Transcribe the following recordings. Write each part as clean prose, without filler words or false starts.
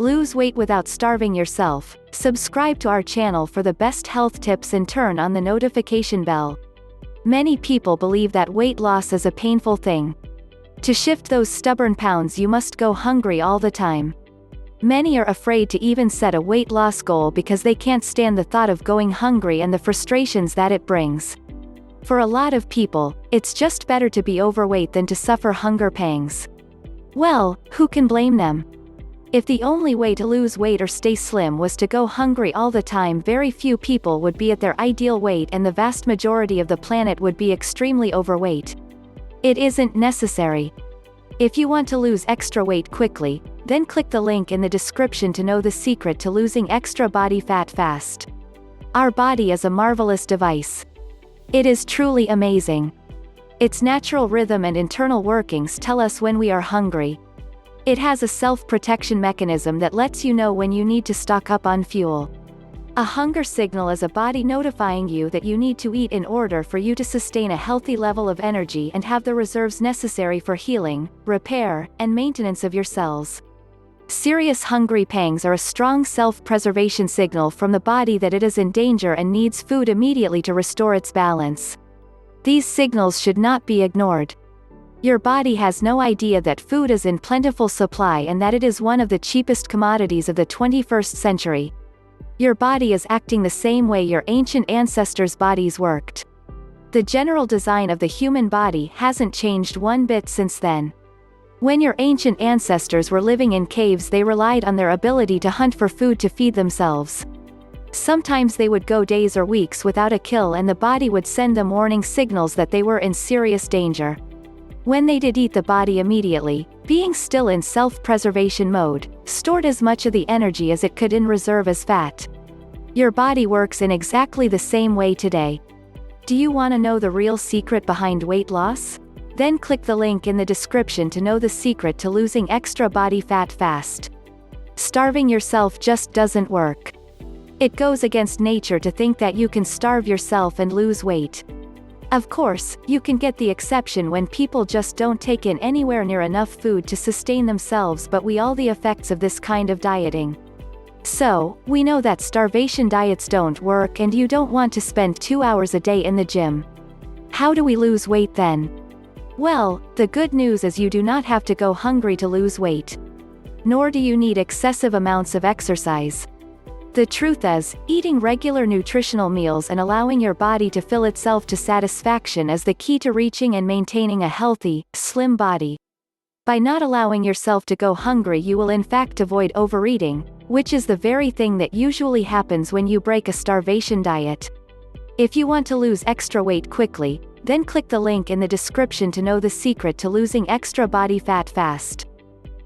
Lose weight without starving yourself. Subscribe to our channel for the best health tips and turn on the notification bell. Many people believe that weight loss is a painful thing. To shift those stubborn pounds you must go hungry all the time. Many are afraid to even set a weight loss goal because they can't stand the thought of going hungry and the frustrations that it brings. For a lot of people, it's just better to be overweight than to suffer hunger pangs. Well, who can blame them? If the only way to lose weight or stay slim was to go hungry all the time, very few people would be at their ideal weight and the vast majority of the planet would be extremely overweight. It isn't necessary. If you want to lose extra weight quickly, then click the link in the description to know the secret to losing extra body fat fast. Our body is a marvelous device. It is truly amazing. Its natural rhythm and internal workings tell us when we are hungry. It has a self-protection mechanism that lets you know when you need to stock up on fuel. A hunger signal is a body notifying you that you need to eat in order for you to sustain a healthy level of energy and have the reserves necessary for healing, repair, and maintenance of your cells. Serious hungry pangs are a strong self-preservation signal from the body that it is in danger and needs food immediately to restore its balance. These signals should not be ignored. Your body has no idea that food is in plentiful supply and that it is one of the cheapest commodities of the 21st century. Your body is acting the same way your ancient ancestors' bodies worked. The general design of the human body hasn't changed one bit since then. When your ancient ancestors were living in caves, they relied on their ability to hunt for food to feed themselves. Sometimes they would go days or weeks without a kill and the body would send them warning signals that they were in serious danger. When they did eat, the body immediately, being still in self-preservation mode, stored as much of the energy as it could in reserve as fat. Your body works in exactly the same way today. Do you want to know the real secret behind weight loss? Then click the link in the description to know the secret to losing extra body fat fast. Starving yourself just doesn't work. It goes against nature to think that you can starve yourself and lose weight. Of course, you can get the exception when people just don't take in anywhere near enough food to sustain themselves, but we all the effects of this kind of dieting. So, we know that starvation diets don't work and you don't want to spend 2 hours a day in the gym. How do we lose weight then? Well, the good news is you do not have to go hungry to lose weight. Nor do you need excessive amounts of exercise. The truth is, eating regular nutritional meals and allowing your body to fill itself to satisfaction is the key to reaching and maintaining a healthy, slim body. By not allowing yourself to go hungry, you will in fact avoid overeating, which is the very thing that usually happens when you break a starvation diet. If you want to lose extra weight quickly, then click the link in the description to know the secret to losing extra body fat fast.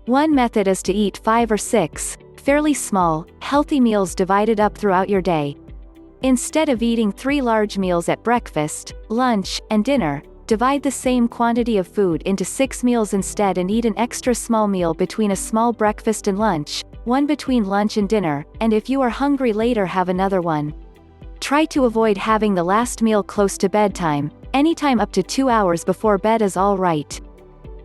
One method is to eat 5 or 6, fairly small, healthy meals divided up throughout your day. Instead of eating 3 large meals at breakfast, lunch, and dinner, divide the same quantity of food into 6 meals instead and eat an extra small meal between a small breakfast and lunch, one between lunch and dinner, and if you are hungry later, have another one. Try to avoid having the last meal close to bedtime. Anytime up to 2 hours before bed is all right.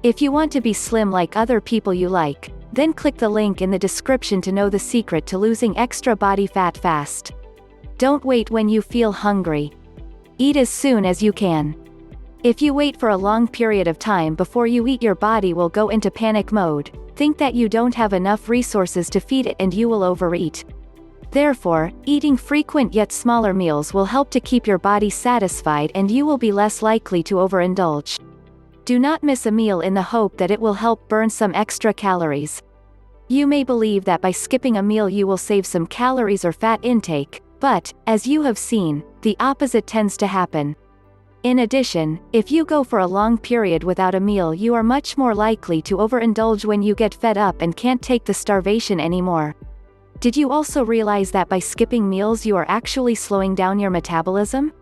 If you want to be slim like other people you like, then click the link in the description to know the secret to losing extra body fat fast. Don't wait when you feel hungry. Eat as soon as you can. If you wait for a long period of time before you eat, your body will go into panic mode, think that you don't have enough resources to feed it, and you will overeat. Therefore, eating frequent yet smaller meals will help to keep your body satisfied and you will be less likely to overindulge. Do not miss a meal in the hope that it will help burn some extra calories. You may believe that by skipping a meal you will save some calories or fat intake, but, as you have seen, the opposite tends to happen. In addition, if you go for a long period without a meal, you are much more likely to overindulge when you get fed up and can't take the starvation anymore. Did you also realize that by skipping meals you are actually slowing down your metabolism?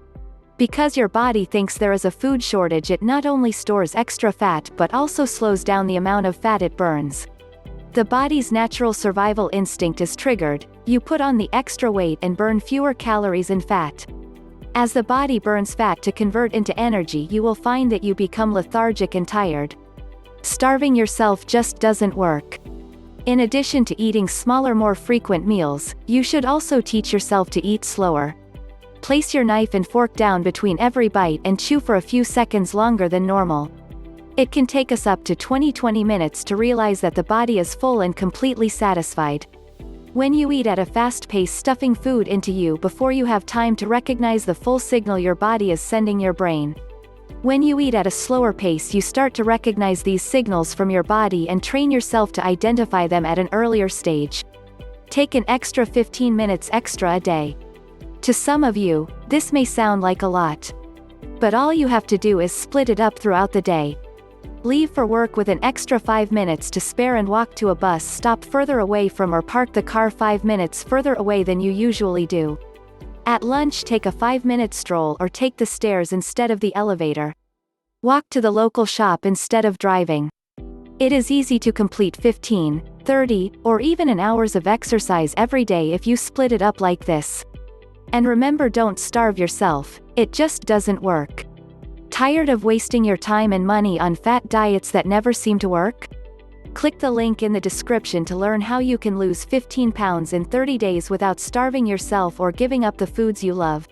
Because your body thinks there is a food shortage, it not only stores extra fat but also slows down the amount of fat it burns. The body's natural survival instinct is triggered, you put on the extra weight and burn fewer calories and fat. As the body burns fat to convert into energy, you will find that you become lethargic and tired. Starving yourself just doesn't work. In addition to eating smaller, more frequent meals, you should also teach yourself to eat slower. Place your knife and fork down between every bite and chew for a few seconds longer than normal. It can take us up to 20 minutes to realize that the body is full and completely satisfied. When you eat at a fast pace, stuffing food into you before you have time to recognize the full signal your body is sending your brain. When you eat at a slower pace, you start to recognize these signals from your body and train yourself to identify them at an earlier stage. Take an extra 15 minutes extra a day. To some of you, this may sound like a lot. But all you have to do is split it up throughout the day. Leave for work with an extra 5 minutes to spare and walk to a bus stop further away from, or park the car 5 minutes further away than you usually do. At lunch, take a 5-minute stroll or take the stairs instead of the elevator. Walk to the local shop instead of driving. It is easy to complete 15, 30, or even an hours of exercise every day if you split it up like this. And remember, don't starve yourself, it just doesn't work. Tired of wasting your time and money on fat diets that never seem to work? Click the link in the description to learn how you can lose 15 pounds in 30 days without starving yourself or giving up the foods you love.